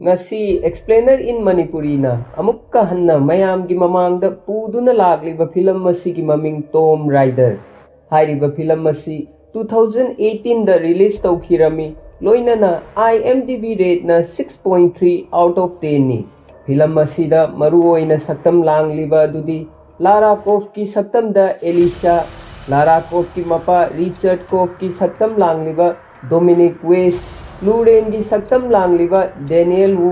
Ngasi explainer in Manipuri na amukka hanna mayamgi mamangda puduna lagliba film masigi maming Tom Raider. Hairiba film masi 2018 da release tawkhirami loina na IMDb rate na 6.3 out of 10 ni. Film masida maruoina saktam langliba dudi Lara Croft ki saktam da Elisha, Lara Croft ki mapa Richard Croft ki saktam langliba Dominic West, Lou Ren की सक्तम लांगलिबा Daniel वू,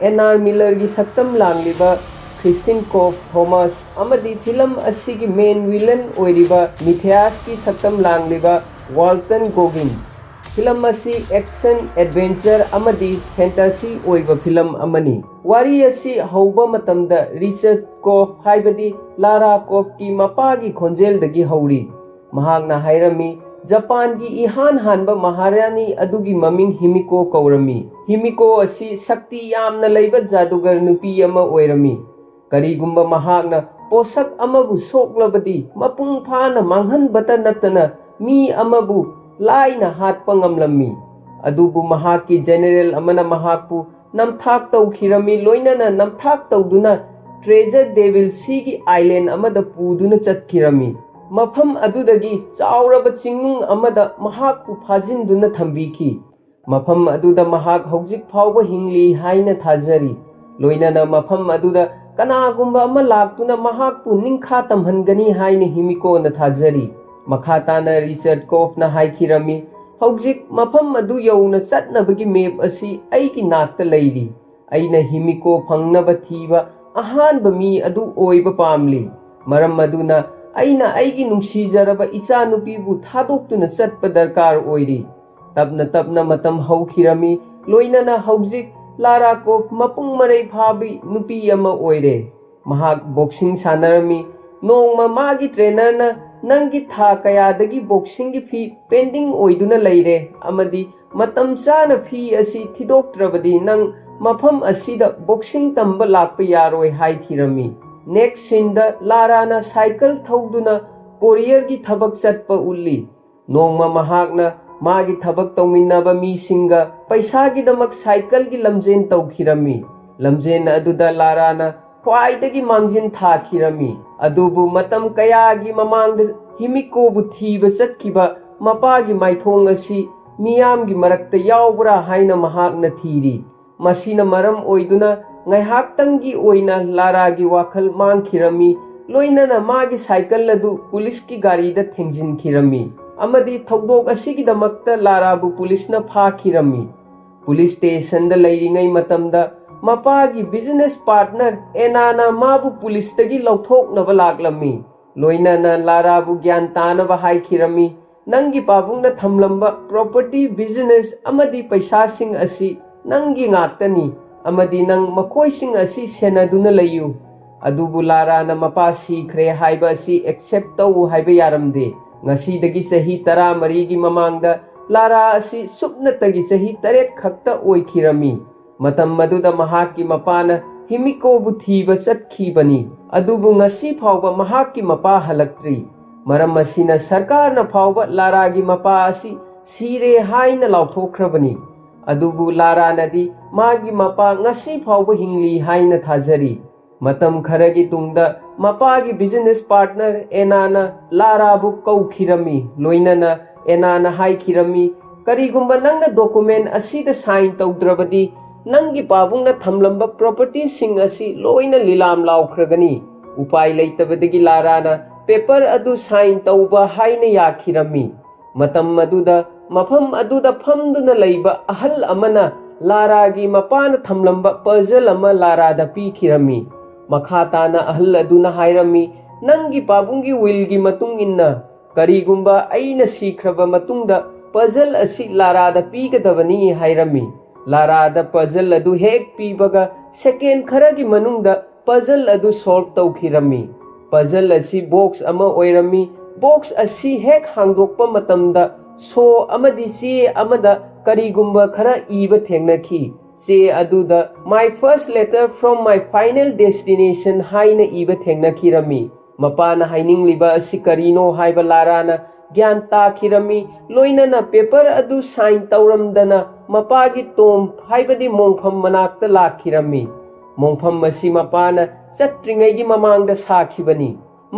NR. Miller की सक्तम लांगलिबा Kristin कोफ Thomas अमदी film अस्सी की main villain ओइरिबा मिथियास की सक्तम लांगलिबा Walton गोगिन्स film अस्सी action adventure अमदी fantasy ओइबा film अमनी वारी अस्सी हौबा मतमदा Richard कोफ हाइबदी Lara कोफ की मपा की खोंजेल दगी हौरी महागना हाइरमी जापान की इहान हानबा महारानी अदुगी ममिंग हिमिको कौरमी हिमिको असी शक्ति यामना लैबा जादूगर नुपी अमा ओइरमी करीगुंबा महागना पोसक अमबु सोकलबदी मपुंग फाना मांगहनबता नतना मी अमबु लाइना हाटपा ngamlammi अदुबु महाग की जनरल अमना महागपु नमथाक तौखिरमी लोइनना नमथाक तौदुना ट्रेजर डेविल सी की आइलैंड अमदा पुदुना चतखिरमी मफम अदुदगी चाउरब चिंगनुंग अमदा महाकपु फाजिनदुना थंबीखी मफम अदुदा महाक हौजिक फावबा हिंगली हाइना थाजरी लोइनना मफम अदुदा कनागुंबा अमा लाक्तुना महाकपु निंखा तमहनगनी हाइना हिमिको न थाजरी मखाताना रिचर्ड कोफना हाइखिरमी हौजिक मफम अदु यौना चटनबगी मेप असी अइगी नाक्ता लैरी अइना हिमिको फंगनबा थीबा अहानबा मी अदु ओइबा पामली मरम अदुना अइना अइगी नुंसीजरबा इचानुपीबु थादोक्तुना चटपा दरकार ओइरी तबना तबना मतम हौखिरमी लोइनना हौजिक लारा कोफ मपुंग मरै फाबी नुपी अमा ओइरे महाक बॉक्सिंग सानरमी नोंगमा मागी ट्रेनरना नंगी था कयादगी बॉक्सिंग की फी पेंडिंग ओइदुना लैरे अमदी मतम चाना फी असी थिदोक्त्रबदी नंग मफम असीदा बॉक्सिंग तंबा लाक्पा यारोय हाइखिरमी नेक्स्ट सीन द लाराना साइकिल थौदुना कोरियर की थबक चटपा उल्ली नोंगमा महाकना मागी थबक तौमिन्नबा मीसिंगा पैसा की दमक साइकिल की लमजेन तौखिरमी लमजेन अदुदा लाराना ख्वाइदगी मांगजिन थाखिरमी अदुबु मतम कयागी ममांग हिमिकोबु थीबा चटखिबा मपागी माइथोंग असी मियामगी मरक्ता यावबरा हाइना महाकना थीरी मसीना मरम ओइदुना ngaihaktanggi oina laragi wakhal mangkhirami loinana magi cycle adu police ki gari da thengjinkhirami amadi thogdok asigi damakta larabu police na phakhirami police station da leiringai matamda mapagi business partner enana mabu police tagi lauthoknaba laklami loinana larabu gyan tanaba haikhirami nangi pabungna thamlamba property business amadi paisa sing asi nangi ngaktani अमदी नंग मकोइसिंग असी सेनादुना लयु अदुबु लाराना मपा सीख्रे हाइबा असी accept तौ हाइबा यारमदे ngasi चाही 13 की ममांगदा Lara असी सुपनतगी चाही 8 खक्ता ओइखिरमी मतम मदुदा महाक की मपाना हिमिको बुथीबा चटखीबनी अदुबु ngasi फावबा महाक की मपा हलक्ट्री मरम असीना सरकार न फावबा लारा की मपा असी सीरे हाइना लाउथोख्रबनी अदुबु लारा नदी मागी मपा ngasi फावबा हिंगली हाइना थाजरी मतम खरगी तुंगदा मपागी बिजनेस पार्टनर एनाना लाराबु कौखिरमी लोइनना एनाना हाइखिरमी करीगुंबा नंगना डॉक्यूमेंट असीदा साइन तौद्रबदी नंगी पाबुंगना थमलंबा प्रॉपर्टी सिंग असी लोइना लीलाम लाउख्रगनी उपाय लेतबदगी लाराना पेपर अदु साइन तौबा हाइना याखिरमी मतम मदुदा मफम अदुदा फमदुना लैबा अहल अमना लारागी मपान थमलंबा पजल अमा लारादा पीखिरमी मखाताना अहल अदुना हाइरमी नंगी पाबुंगी विलगी मतुंग इन्ना करीगुंबा अइना सीख्रबा मतुंगदा पजल असी लारादा पीगदबनी हाइरमी लारादा पजल अदु हेक पीबगा सेकेंड खरगी मनुंगदा पजल अदु सॉल्व तौखिरमी पजल असी बॉक्स अमा ओइरमी बॉक्स असी हेक हांगदोकपा मतमदा सो अमदी चे अमदा करीगुंबा खरा इबा थेंगनखी चे अदुदा my first letter from my final destination हाइना इबा थेंगनखिरमी मपाना हाइनिंगलिबा असि करीनो हाइबा लाराना ज्ञान ताखिरमी लोइनना पेपर अदु साइन तौरमदना ꯃꯄꯥꯒꯤ ꯇꯣꯝ ꯍꯥꯏꯕꯗꯤ ꯃꯣꯡꯐꯝ ꯃꯅꯥꯛꯇ ꯂꯥꯛꯈꯤꯔꯝꯃꯤ꯫ ꯃꯣꯡꯐꯝ ꯑꯁꯤ ꯃꯄꯥꯅ ꯆꯠꯇ꯭ꯔꯤꯉꯩꯒꯤ ꯃꯃꯥꯡꯗ ꯁꯥꯈꯤꯕꯅꯤ꯫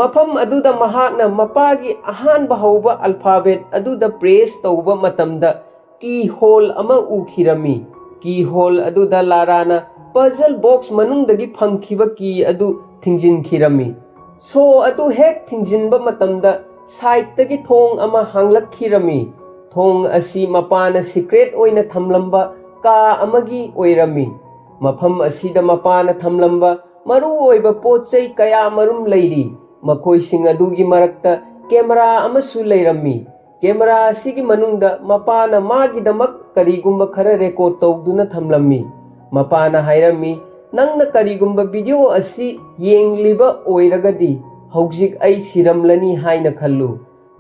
ꯃꯐꯝ ꯑꯗꯨꯗ ꯃꯍꯥꯛꯅ ꯃꯄꯥꯒꯤ ꯑꯍꯥꯟꯕ ꯍꯧꯕ ꯑꯜꯐꯥꯕꯦꯠ ꯑꯗꯨꯗ ꯄ꯭ꯔꯦꯁ ꯇꯧꯕ ꯃꯇꯝꯗ ꯀꯤ ꯍꯣꯜ ꯑꯃ ꯎꯈꯤꯔꯝꯃꯤ꯫ ꯀꯤ ꯍꯣꯜ ꯑꯗꯨꯗ ꯂꯥꯔꯥꯅ ꯄꯖꯜ ꯕꯣꯛꯁ ꯃꯅꯨꯡꯗꯒꯤ ꯐꯪꯈꯤꯕ ꯀꯤ ꯑꯗꯨ ꯊꯤꯡꯖꯤꯟꯈꯤꯔꯝꯃꯤ꯫ ꯁꯣ ꯑꯗꯨ ꯍꯦꯛ ꯊꯤꯡꯖꯤꯟꯕ ꯃꯇꯝꯗ ꯁꯥꯏꯠꯇꯒꯤ ꯊꯣꯡ ꯑꯃ ꯍꯥꯡꯂꯛꯈꯤꯔꯝꯃꯤ꯫ ꯊꯣꯡ ꯑꯁꯤ ꯃꯄꯥꯅ ꯁꯤꯀ꯭ꯔꯦꯠ ꯑꯣꯏꯅ ꯊꯝꯂꯝꯕ ꯀꯥ ꯑꯃꯒꯤ ꯑꯣꯏꯔꯝꯃꯤ꯫ ꯃꯐꯝ ꯑꯁꯤꯗ ꯃꯄꯥꯅ ꯊꯝꯂꯝꯕ ꯃꯔꯨꯑꯣꯏꯕ ꯄꯣꯠꯆꯩ ꯀꯌꯥ ꯃꯔꯨꯝ ꯂꯩꯔꯤ꯫ ꯃꯈꯣꯏꯁꯤꯡ ꯑꯗꯨꯒꯤ ꯃꯔꯛꯇ ꯀꯦꯃꯦꯔꯥ ꯑꯃꯁꯨ ꯂꯩꯔꯝꯃꯤ꯫ ꯀꯦꯃꯦꯔꯥ ꯑꯁꯤꯒꯤ ꯃꯅꯨꯡꯗ ꯃꯄꯥꯅ ꯃꯥꯒꯤꯗꯃꯛ ꯀꯔꯤꯒꯨꯝꯕ ꯈꯔ ꯔꯦꯀꯣꯔꯗ ꯇꯧꯗꯨꯅ ꯊꯝꯂꯝꯃꯤ꯫ ꯃꯄꯥꯅ ꯍꯥꯏꯔꯝꯃꯤ, "ꯅꯪꯅ ꯀꯔꯤꯒꯨꯝꯕ ꯚꯤꯗꯤꯑꯣ ꯑꯁꯤ ꯌꯦꯡꯂꯤꯕ ꯑꯣꯏꯔꯒꯗꯤ ꯍꯧꯖꯤꯛ ꯑꯩ ꯁꯤꯔꯝꯂꯅꯤ ꯍꯥꯏꯅ ꯈꯜꯂꯨ꯫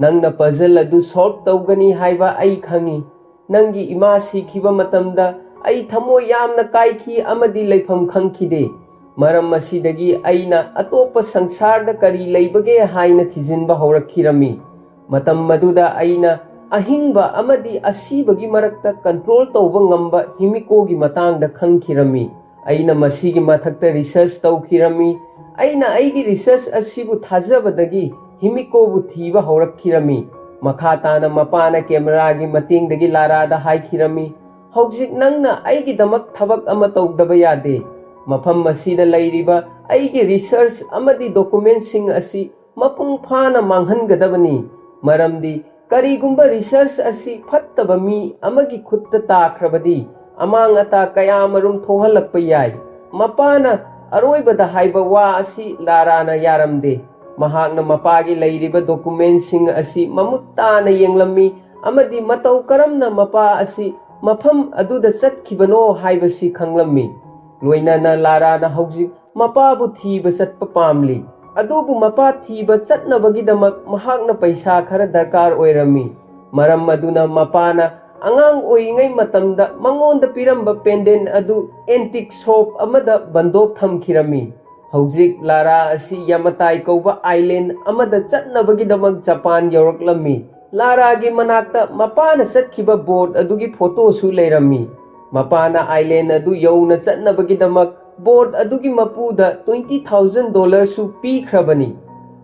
ꯅꯪꯅ ꯄꯖꯜ ꯑꯗꯨ ꯁꯣꯜꯕ ꯇꯧꯒꯅꯤ ꯍꯥꯏꯕ ꯑꯩ ꯈꯪꯏ꯫ ꯅꯪꯒꯤ ꯏꯃꯥ ꯁꯤꯈꯤꯕ ꯃꯇꯝꯗ ꯑꯩ ꯊꯃꯣꯏ ꯌꯥꯝꯅ ꯀꯥꯏꯈꯤ ꯑꯃꯗꯤ ꯂꯩꯐꯝ ꯈꯪꯈꯤꯗꯦ꯫ ꯃꯔꯝ ꯑꯁꯤꯗꯒꯤ ꯑꯩꯅ ꯑꯇꯣꯞꯄ ꯁꯪꯁꯥꯔꯗ ꯀꯔꯤ ꯂꯩꯕꯒꯦ ꯍꯥꯏꯅ ꯊꯤꯖꯤꯟꯕ ꯍꯧꯔꯛꯈꯤꯔꯝꯃꯤ꯫ ꯃꯇꯝ ꯑꯗꯨꯗ ꯑꯩꯅ ꯑꯍꯤꯡꯕ ꯑꯃꯗꯤ ꯑꯁꯤꯕꯒꯤ ꯃꯔꯛꯇ ꯀꯟꯇ꯭ꯔꯣꯜ ꯇꯧꯕ ꯉꯝꯕ ꯍꯤꯃꯤꯀꯣꯒꯤ ꯃꯇꯥꯡꯗ ꯈꯪꯈꯤꯔꯝꯃꯤ꯫ ꯑꯩꯅ ꯃꯁꯤꯒꯤ ꯃꯊꯛꯇ ꯔꯤꯁꯔꯆ ꯇꯧꯈꯤꯔꯝꯃꯤ꯫ ꯑꯩꯅ ꯑꯩꯒꯤ ꯔꯤꯁꯔꯆ ꯑꯁꯤꯕꯨ ꯊꯥꯖꯕꯗꯒꯤ ꯍꯤꯃꯤꯀꯣꯕꯨ ꯊꯤꯕ ꯍꯧꯔꯛꯈꯤꯔꯝꯃꯤ"꯫ ꯃꯈꯥ តាꯅ ꯃꯄꯥꯅ ꯀꯦꯃꯦꯔꯥꯒꯤ ꯃꯇꯦꯡꯗꯒꯤ ꯂꯥꯔꯥꯗ ꯍꯥꯏꯈꯤꯔꯝꯃꯤ, "ꯍꯧꯖꯤꯛ ꯅꯪꯅ ꯑꯩꯒꯤꯗꯃꯛ ꯊꯕꯛ ꯑꯃ ꯇꯧꯗꯕ ꯌꯥꯗꯦ꯫ ꯃꯐꯝ ꯑꯁꯤꯗ ꯂꯩꯔꯤꯕ ꯑꯩꯒꯤ ꯔꯤꯁꯔꯆ ꯑꯃꯗꯤ ꯗꯣꯀꯨꯃꯦꯟꯠꯁꯤꯡ ꯑꯁꯤ ꯃꯄꯨꯡ ꯐꯥꯅ ꯃꯥꯡꯍꯟꯒꯗꯕꯅꯤ꯫ ꯃꯔꯝꯗꯤ ꯀꯔꯤꯒꯨꯝꯕ ꯔꯤꯁꯔꯆ ꯑꯁꯤ ꯐꯠꯇꯕ ꯃꯤ ꯑꯃꯒꯤ ꯈꯨꯠꯇ ꯇꯥꯈ꯭ꯔꯕꯗꯤ ꯑꯃꯥꯡ ꯑꯇꯥ ꯀꯌꯥꯃꯔꯨꯝ ꯊꯣꯛꯍꯜꯂꯛꯄ ꯌꯥꯏ"꯫ ꯃꯄꯥꯅ ꯑꯔꯣꯏꯕꯗ ꯍꯥꯏꯕ ꯋꯥ ꯑꯁꯤ ꯂꯥꯔꯥꯅ ꯌꯥꯔꯝꯗꯦ꯫ ꯃꯍꯥꯛꯅ ꯃꯄꯥꯒꯤ ꯂꯩꯔꯤꯕ ꯗꯣꯀꯨꯃꯦꯟꯠꯁꯤꯡ ꯑꯁꯤ ꯃꯃꯨꯠ ꯇꯥꯅ ꯌꯦꯡꯂꯝꯃꯤ ꯑꯃꯗꯤ ꯃꯇꯧ ꯀꯔꯝꯅ ꯃꯄꯥ ꯑꯁꯤ ꯃꯐꯝ ꯑꯗꯨꯗ ꯆꯠꯈꯤꯕꯅꯣ ꯍꯥꯏꯕꯁꯤ ꯈꯪꯂꯝꯃꯤ꯫ ꯂꯣꯏꯅꯅ ꯂꯥꯔꯥꯅ ꯍꯧꯖꯤꯛ ꯃꯄꯥꯕꯨ ꯊꯤꯕ ꯆꯠꯄ ꯄꯥꯝꯂꯤ꯫ ꯑꯗꯨꯕꯨ ꯃꯄꯥ ꯊꯤꯕ ꯆꯠꯅꯕꯒꯤꯗꯃꯛ ꯃꯍꯥꯛꯅ ꯄꯩꯁꯥ ꯈꯔ ꯗꯔꯀꯥꯔ ꯑꯣꯏꯔꯝꯃꯤ꯫ ꯃꯔꯝ ꯑꯗꯨꯅ ꯃꯄꯥꯅ ꯑꯉꯥꯡ ꯑꯣꯏꯔꯤꯉꯩ ꯃꯇꯝꯗ ꯃꯉꯣꯟꯗ ꯄꯤꯔꯝꯕ ꯄꯦꯟꯗꯦꯟ ꯑꯗꯨ ꯑꯦꯟꯇꯤꯛ ꯁꯣꯞ ꯑꯃꯗ ꯕꯟꯗꯣꯛ ꯊꯝꯈꯤꯔꯝꯃꯤ꯫ ꯍꯧꯖꯤꯛ ꯂꯥꯔꯥ ꯑꯁꯤ ꯌꯃꯇꯥꯏ ꯀꯧꯕ ꯑꯥꯏꯂꯦꯟꯗ ꯑꯃꯗ ꯆꯠꯅꯕꯒꯤꯗꯃꯛ ꯖꯄꯥꯟ ꯌꯧꯔꯛꯂꯝꯃꯤ꯫ ꯂꯥꯔꯥꯒꯤ ꯃꯅꯥꯛꯇ ꯃꯄꯥꯅ ꯆꯠꯈꯤꯕ ꯕꯣꯠ ꯑꯗꯨꯒꯤ ꯐꯣꯇꯣꯁꯨ ꯂꯩꯔꯝꯃꯤ꯫ ꯃꯄꯥꯅ ꯑꯥꯏꯂꯦꯟꯗ ꯑꯗꯨ ꯌꯧꯅ ꯆꯠꯅꯕꯒꯤꯗꯃꯛ ꯕꯣꯠ ꯑꯗꯨꯒꯤ ꯃꯄꯨꯗ $20,000ꯁꯨ ꯄꯤꯈ꯭ꯔꯕꯅꯤ꯫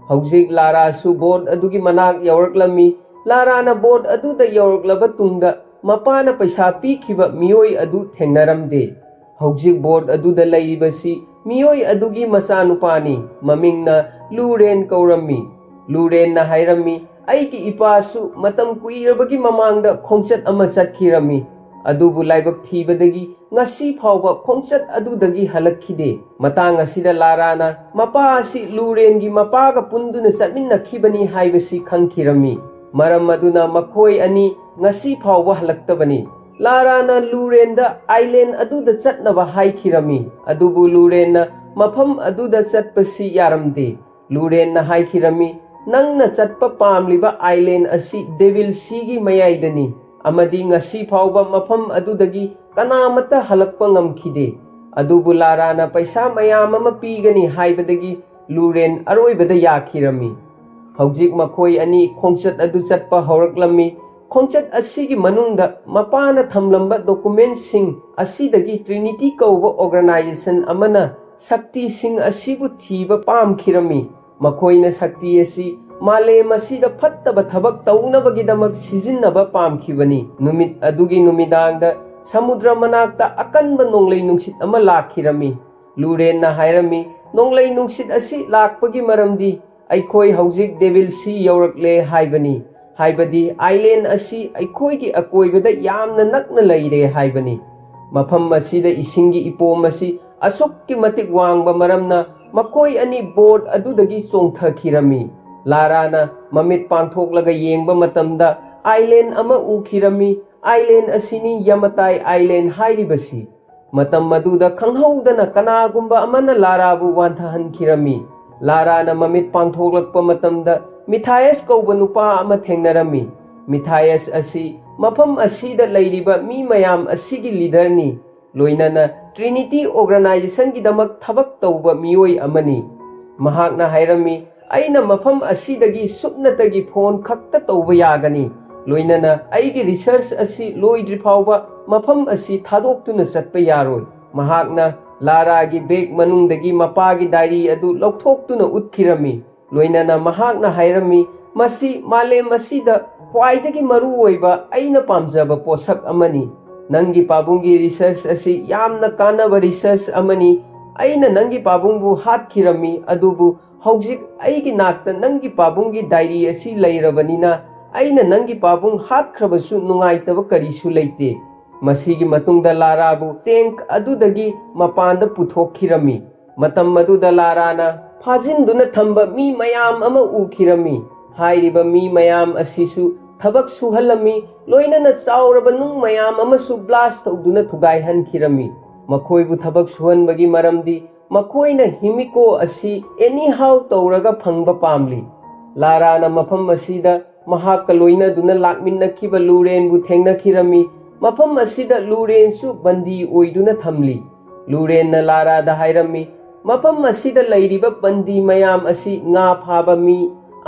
ꯍꯧꯖꯤꯛ ꯂꯥꯔꯥꯁꯨ ꯕꯣꯠ ꯑꯗꯨꯒꯤ ꯃꯅꯥꯛ ꯌꯧꯔꯛꯂꯝꯃꯤ꯫ ꯂꯥꯔꯥꯅ ꯕꯣꯠ ꯑꯗꯨꯗ ꯌꯧꯔꯛꯂꯕ ꯇꯨꯡꯗ ꯃꯄꯥꯅ ꯄꯩꯁꯥ ꯄꯤꯈꯤꯕ ꯃꯤꯑꯣꯏ ꯑꯗꯨ ꯊꯦꯡꯅꯔꯝꯗꯦ꯫ ꯍꯧꯖꯤꯛ ꯕꯣꯠ ꯑꯗꯨꯗ ꯂꯩꯔꯤꯕꯁꯤ ꯃꯤꯑꯣꯏ ꯑꯗꯨꯒꯤ ꯃꯆꯥꯅꯨꯄꯥꯅꯤ꯫ ꯃꯃꯤꯡꯅ ꯂꯨ ꯔꯦꯟ ꯀꯧꯔꯝꯃꯤ꯫ ꯂꯨ ꯔꯦꯟꯅ ꯍꯥꯏꯔꯝꯃꯤ, "ꯑꯩꯒꯤ ꯏꯄꯥꯁꯨ ꯃꯇꯝ ꯀꯨꯏꯔꯕꯒꯤ ꯃꯃꯥꯡꯗ ꯈꯣꯡꯆꯠ ꯑꯃ ꯆꯠꯈꯤꯔꯝꯃꯤ꯫ ꯑꯗꯨꯕꯨ ꯂꯥꯏꯕꯛ ꯊꯤꯕꯗꯒꯤ ꯉꯁꯤ ꯐꯥꯎꯕ ꯈꯣꯡꯆꯠ ꯑꯗꯨꯗꯒꯤ ꯍꯜꯂꯛꯈꯤꯗꯦ"꯫ ꯃꯇꯥꯡ ꯑꯁꯤꯗ ꯂꯥꯔꯥꯅ ꯃꯄꯥ ꯑꯁꯤ ꯂꯨ ꯔꯦꯟꯒꯤ ꯃꯄꯥꯒ ꯄꯨꯟꯗꯨꯅ ꯆꯠꯃꯤꯟꯅꯈꯤꯕꯅꯤ ꯍꯥꯏꯕꯁꯤ ꯈꯪꯈꯤꯔꯝꯃꯤ꯫ ꯃꯔꯝ ꯑꯗꯨꯅ ꯃꯈꯣꯏ ꯑꯅꯤ ꯉꯁꯤ ꯐꯥꯎꯕ ꯍꯜꯂꯛꯇꯕꯅꯤ꯫ ꯂꯥꯔꯥꯅ ꯂꯨ ꯔꯦꯟꯗ ꯑꯥꯏꯂꯦꯟꯗ ꯑꯗꯨꯗ ꯆꯠꯅꯕ ꯍꯥꯏꯈꯤꯔꯝꯃꯤ꯫ ꯑꯗꯨꯕꯨ ꯂꯨ ꯔꯦꯟꯅ ꯃꯐꯝ ꯑꯗꯨꯗ ꯆꯠꯄꯁꯤ ꯌꯥꯔꯝꯗꯦ꯫ ꯂꯨ ꯔꯦꯟꯅ ꯍꯥꯏꯈꯤꯔꯝꯃꯤ, "ꯅꯪꯅ ꯆꯠꯄ ꯄꯥꯝꯂꯤꯕ ꯑꯥꯏꯂꯦꯟꯗ ꯑꯁꯤ ꯗꯦꯚꯤꯜ ꯁꯤꯒꯤ ꯃꯌꯥꯏꯗꯅꯤ ꯑꯃꯗꯤ ꯉꯁꯤ ꯐꯥꯎꯕ ꯃꯐꯝ ꯑꯗꯨꯗꯒꯤ ꯀꯅꯥꯃꯠꯇ ꯍꯜꯂꯛꯄ ꯉꯝꯈꯤꯗꯦ"꯫ ꯑꯗꯨꯕꯨ ꯂꯥꯔꯥꯅ ꯄꯩꯁꯥ ꯃꯌꯥꯝ ꯑꯃ ꯄꯤꯒꯅꯤ ꯍꯥꯏꯕꯗꯒꯤ ꯂꯨ ꯔꯦꯟ ꯑꯔꯣꯏꯕꯗ ꯌꯥꯈꯤꯔꯝꯃꯤ꯫ ꯍꯧꯖꯤꯛ ꯃꯈꯣꯏ ꯑꯅꯤ ꯈꯣꯡꯆꯠ ꯑꯗꯨ ꯆꯠꯄ ꯍꯧꯔꯛꯂꯝꯃꯤ꯫ ꯈꯣꯡꯆꯠ ꯑꯁꯤꯒꯤ ꯃꯅꯨꯡꯗ ꯃꯄꯥꯅ ꯊꯝꯂꯝꯕ ꯗꯣꯀꯨꯃꯦꯟꯠꯁꯤꯡ ꯑꯁꯤꯗꯒꯤ ꯇ꯭ꯔꯤꯅꯤꯇꯤ ꯀꯧꯕ ꯑꯣꯔꯒꯅꯥꯏꯖꯦꯁꯟ ꯑꯃꯅ ꯁꯛꯇꯤꯁꯤꯡ ꯑꯁꯤꯕꯨ ꯊꯤꯕ ꯄꯥꯝꯈꯤꯔꯝꯃꯤ꯫ ꯃꯈꯣꯏꯅ ꯁꯛꯇꯤ ꯑꯁꯤ ꯃꯥꯂꯦꯝ ꯑꯁꯤꯗ ꯐꯠꯇꯕ ꯊꯕꯛ ꯇꯧꯅꯕꯒꯤꯗꯃꯛ ꯁꯤꯖꯤꯟꯅꯕ ꯄꯥꯝꯈꯤꯕꯅꯤ꯫ ꯅꯨꯃꯤꯠ ꯑꯗꯨꯒꯤ ꯅꯨꯃꯤꯗꯥꯡꯗ ꯁꯃꯨꯗ꯭ꯔ ꯃꯅꯥꯛꯇ ꯑꯀꯟꯕ ꯅꯣꯡꯂꯩ ꯅꯨꯡꯁꯤꯠ ꯑꯃ ꯂꯥꯛꯈꯤꯔꯝꯃꯤ꯫ ꯂꯨ ꯔꯦꯟꯅ ꯍꯥꯏꯔꯝꯃꯤ, "ꯅꯣꯡꯂꯩ ꯅꯨꯡꯁꯤꯠ ꯑꯁꯤ ꯂꯥꯛꯄꯒꯤ ꯃꯔꯝꯗꯤ ꯑꯩꯈꯣꯏ ꯍꯧꯖꯤꯛ ꯗꯦꯚꯤꯜ ꯁꯤ ꯌꯧꯔꯛꯂꯦ ꯍꯥꯏꯕꯅꯤ꯫ ꯍꯥꯏꯕꯗꯤ ꯑꯥꯏꯂꯦꯟꯗ ꯑꯁꯤ ꯑꯩꯈꯣꯏꯒꯤ ꯑꯀꯣꯏꯕꯗ ꯌꯥꯝꯅ ꯅꯛꯅ ꯂꯩꯔꯦ ꯍꯥꯏꯕꯅꯤ꯫ ꯃꯐꯝ ꯑꯁꯤꯗ ꯏꯁꯤꯡꯒꯤ ꯏꯄꯣꯝ ꯑꯁꯤ ꯑꯁꯨꯛꯀꯤ ꯃꯇꯤꯛ ꯋꯥꯡꯕ ꯃꯔꯝꯅ ꯃꯈꯣꯏ ꯑꯅꯤ ꯕꯣꯠ ꯑꯗꯨꯗꯒꯤ ꯆꯣꯡꯊꯈꯤꯔꯝꯃꯤ꯫ ꯂꯥꯔꯥꯅ ꯃꯃꯤꯠ ꯄꯥꯡꯊꯣꯛꯂꯒ ꯌꯦꯡꯕ ꯃꯇꯝꯗ ꯑꯥꯏꯂꯦꯟꯗ ꯑꯃ ꯎꯈꯤꯔꯝꯃꯤ꯫ ꯑꯥꯏꯂꯦꯟꯗ ꯑꯁꯤꯅꯤ ꯌꯃꯇꯥꯏ ꯑꯥꯏꯂꯦꯟꯗ ꯍꯥꯏꯔꯤꯕꯁꯤ꯫ ꯃꯇꯝ ꯑꯗꯨꯗ ꯈꯪꯍꯧꯗꯅ ꯀꯅꯥꯒꯨꯝꯕ ꯑꯃꯅ ꯂꯥꯔꯥꯕꯨ ꯋꯥꯟꯊꯍꯟꯈꯤꯔꯝꯃꯤ꯫ ꯂꯥꯔꯥꯅ ꯃꯃꯤꯠ ꯄꯥꯡꯊꯣꯛꯂꯛꯄ ꯃꯇꯝꯗ ꯃꯤꯊꯥꯏꯌꯁ ꯀꯧꯕ ꯅꯨꯄꯥ ꯑꯃ ꯊꯦꯡꯅꯔꯝꯃꯤ꯫ ꯃꯤꯊꯥꯏꯌꯁ ꯑꯁꯤ ꯃꯐꯝ ꯑꯁꯤꯗ ꯂꯩꯔꯤꯕ ꯃꯤ ꯃꯌꯥꯝ ꯑꯁꯤꯒꯤ ꯂꯤꯗꯔꯅꯤ, ꯂꯣꯏꯅꯅ ꯇ꯭ꯔꯤꯅꯤꯇꯤ ꯑꯣꯔꯒꯅꯥꯏꯖꯦꯁꯟꯒꯤꯗꯃꯛ ꯊꯕꯛ ꯇꯧꯕ ꯃꯤꯑꯣꯏ ꯑꯃꯅꯤ꯫ ꯃꯍꯥꯛꯅ ꯍꯥꯏꯔꯝꯃꯤ, "ꯑꯩꯅ ꯃꯐꯝ ꯑꯁꯤꯗꯒꯤ ꯁꯨꯞꯅꯇꯒꯤ ꯐꯣꯟ ꯈꯛꯇ ꯇꯧꯕ ꯌꯥꯒꯅꯤ꯫ लोइनना अꯩगी रिसर्च असी लोइद्रि फाउबा मफम असी थादोक्तुना चटपा यारोय महाकना लारागी बेग मनुंगदगी मपागी डायरी अदु लौथोक्तुना उतखिरमी लोइनना महाकना हाइरमी मसी मालेम असीदा ख्वाइदगी मरु ओइबा अइना पामजबा पोसक अमनी नंगी पाबुंगी रिसर्च असी यामना कानबा रिसर्च अमनी अइना नंगी पाबुंगबु हातखिरमी अदुबु हौजिक अइगी नाक्ता नंगी पाबुंगी डायरी असी लैरबनिना अइना नंगी पाबुंग हातखरबसु नुंगाइतबा करिसु लैते मसीगी मतुंगदा लाराबु टैंक अदुदगी मपानदा पुथोखिरमी मतम मदुदा लाराना फाजिंदुना थंबा मी मयाम अमा उखिरमी हाइरिबा मी मयाम असिसु थबक सुहलमी लोइनना चाउरबा नुंग मयाम अमासु ब्लास्ट तौदुना थुगाइहनखिरमी मखोइबु थबक सुहनबगी मरमदी मखोइना हिमिको असी एनी हाउ तौरगा फंगबा पामली लाराना मफम असीदा महाका लोइना दुना लाकमिन्नखिबा लुरेनबु थेंगनखिरमी मफम असीदा लुरेनसु बंदी ओइदुना थमली लुरेनना लारादा हाइरमी मफम असीदा लैरिबा बंदी मयाम असी nga फाबा मी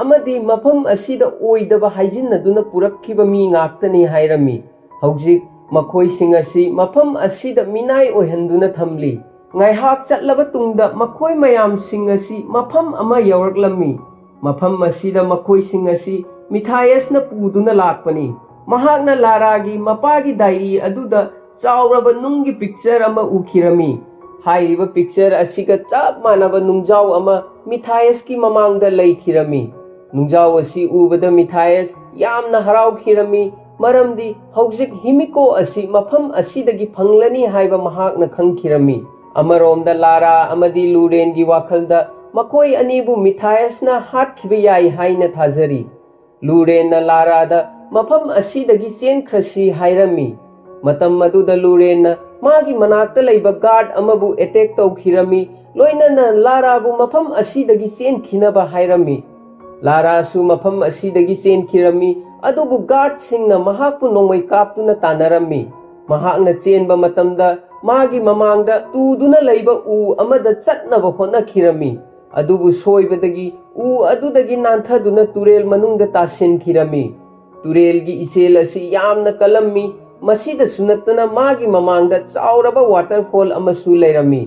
अमदी मफम असीदा ओइदबा हाइजिन्नदुना पुरक्खिबा मी ngaktani हाइरमी हौजिक मखोइसिंग असी मफम असीदा मिनाइ ओइहंदुना थमली ngaihak chatlaba tungda मखोइ मयाम सिंग असी मफम अमा यौरक्लमी मफम असीदा मखोइसिंग असी मिथायसना पुदुना लाकपनी महाकना लारागी मपागी डायरी अदुदा चाउरबा नुंगी पिक्चर अमा उखिरमी हाइरिबा पिक्चर असिगा चाप मानबा नुंजाव अमा मिथायस की ममांगदा लैखिरमी नुंजाव असी उबदा मिथायस यामना हराउखिरमी मरमदी हौजिक हिमिको असी मफम असीदगी फंगलनी हाइबा महाकना खंखिरमी अमरोमदा लारा अमदी लुरेनगी वाखलदा मखोइ अनीबु मिथायसना हातखिबा याइ हाइना थाजरी लुरेनना लारादा मफम असीदगी चेनख्रसी हाइरमी मतम मदुदा लुरेनना मागी मनाक्ता लैबा गार्ड अमबु अटैक तौखिरमी लोइनना लाराबु मफम असीदगी चेनखिनबा हाइरमी लारासु मफम असीदगी चेनखिरमी अदुबु गार्ड सिंगना महाकपु नोंमै कापतुना तानरमी महाकना चेनबा मतमदा मागी ममांगदा तुदुना लैबा उ अमदा चटनबा होनखिरमी अदुबु सोइबदगी उ अदुदगी नांथदुना तुरेल मनुंगदा तासिनखिरमी तुरेलगी इचेल असी यामना कलम्मी मसीदा सुनत्तना मागी ममांगदा चाउरबा वाटरफॉल अमसु लैरमी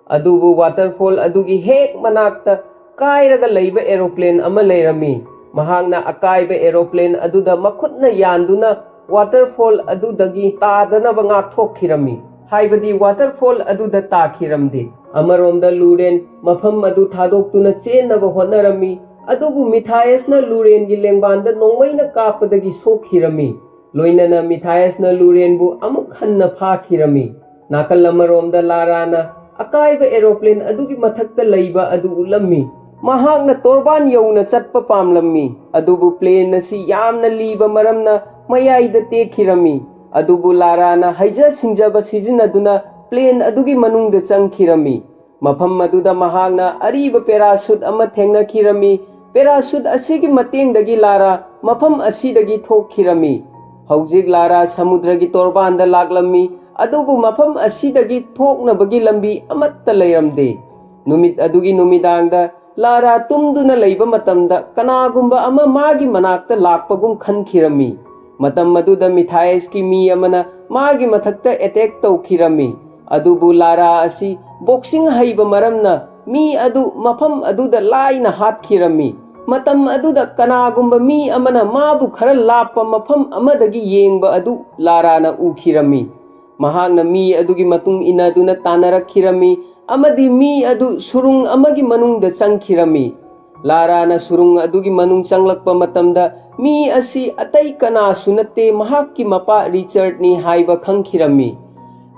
अदुबु वाटरफॉल अदुगी हेक मनाक्ता कायरगा लैबा एरोप्लेन अमा लैरमी महाकना अकाइबा एरोप्लेन अदुदा मखुतना यानदुना वाटरफॉल अदुदगी तादनबा ngakthokkhiरमी हाइबदी वाटरफॉल अदुदा ताखिरमदे अमरोमदा लुरेन मफम अदु थादोक्तुना चेनबा होनरमी अदुबु मिथायसना लुरेनगी लेंबानदा नोंमैना कापदगी सोखिरमी लोइनना मिथायसना लुरेनबु अमुक हन्ना फाखिरमी नाकल अमरोमदा लाराना अकाइबा एरोप्लेन अदुगी मथक्ता लैबा अदु उलम्मी महाकना तोरबान यौना चटपा पामलम्मी अदुबु प्लेन असी यामना लीबा मरमना मयाइदा तेखिरमी अदुबु लाराना हैजा सिंजबा सिजिनदुना प्लेन अदुगी मनुंगदा चंखिरमी मफम अदुदा महाकना अरीबा पैराशूट अमा थेंगनखिरमी पैराशूट असिगी मतेंगदगी लारा मफम असिदगी थोखिरमी हौजिक लारा समुद्रगी तोरबानदा लाक्लम्मी अदुबु मफम असिदगी थोकनबगी लंबी अमत्ता लैरमदे नुमित अदुगी नुमिदांगदा लारा तुमदुना लैबा मतमदा कनागुंबा अमा मागी मनाक्ता लाक्पगुम खनखिरमी मतम मदुदा मिथायस की मी अमना मागी मथक्ता अटैक तौखिरमी अदुबु लारा असी बॉक्सिंग हईबा मरमना मी अदु मफम अदुदा लाइना हातखिरमी मतम अदुदा कनागुंबा मी अमना माबु खरा लाप्पा मफम अमदगी येंगबा अदु लाराना उखिरमी महाकना मी अदुगी मतुंग इनादुना तानरखिरमी अमदी मी अदु सुरुंग अमगी मनुंगदा चंखिरमी लाराना सुरुंग अदुगी मनुंग चंगलक्पा मतमदा मी असी अतई कनासु नत्ते महाक्की मपा रिचर्ड नि हाइबा खंखिरमी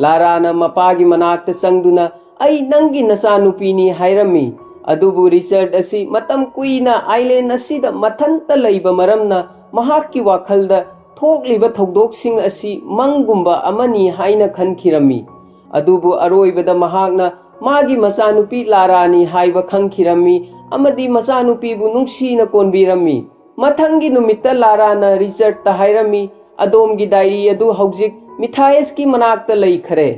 लाराना मपागी मनाक्ता चंगदुना अई नंगी नचानुपीनी हाइरमी अदुबु रिचर्ड असी मतम कुइना आइलैंड असीदा मथंता लैबा मरमना महाक्की वाखलदा थोकलिबा थौदोकसिंग असी मंगुंबा अमनी हाइना खनखिरमी अदुबु अरोइबदा महाकना मागी मचानुपी लारानी हाइबा खंखिरमी अमदी मचानुपीबु नुंसीना कोनबिरमी मथंगी नुमित्ता लाराना रिचर्ड ता हाइरमी अदोमगी डायरी अदु हौजिक मिथायस की मनाक्ता लैखरे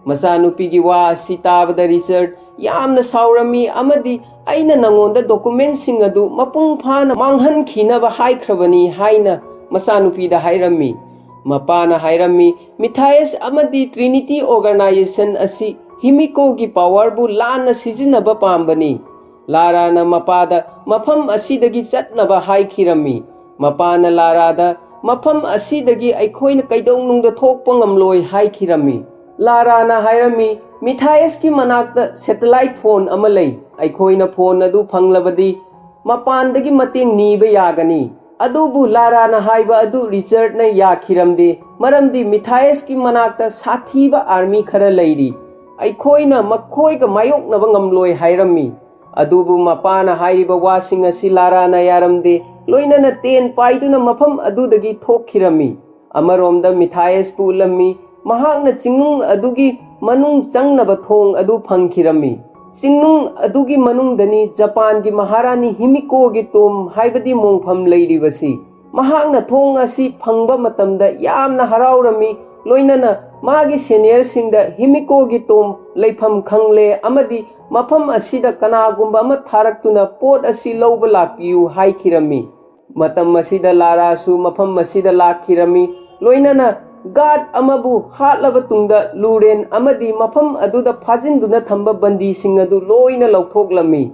Masanupigi wa asi tabada Richard yamna saurami amadi aina nangonda documentsing adu mapung phana manghankhinaba haikrabani haina masanupida hairami. Mapana hairami Matthias amadi Trinity Organization asi Himiko gi power bu lana sizinaba pambani. Lara na mapada mafam asidagi chatnaba haikhirami. Mapana Lara da mafam asidagi aikhoina kaidongnungda thokpa ngamloi haikhirami. Lara na hairami Matthias ki manakta satellite phone ama lei. Aikhoina phone adu phanglabadi mapandagi mating niba yagani. Adubu Lara na haiba adu Richard na yakhiramde. Maramdi Matthias ki manakta sathiba army khara leiri. Aikhoina makhoiga mayoknaba ngamloi hairami. Adubu mapana hairiba wasing asi Lara na yaramde. Loina na ten paiduna mafam adudagi thokhirami. Amaromda Matthias pu ulammi. Mahakna chingnung adugi manung changnaba thong adu phangkhirami. Chingnung adugi manungdani Japan gi Maharani Himiko gi tom haibadi mongpham leiribasi. Mahakna thong asi phangba matamda yamna haraurami. Loinana magi senior singda Himiko gi tom leifam khangle amadi mafam asida kanagumba ama tharaktuna pot asi lauba lakpiu haikhirami. Matam asida Lara su mafam asida lakhirami. Loinana guard amabu hatlaba tungda luren amadi mafam aduda phajinduna thamba bandi sing adu loina lauthoklami.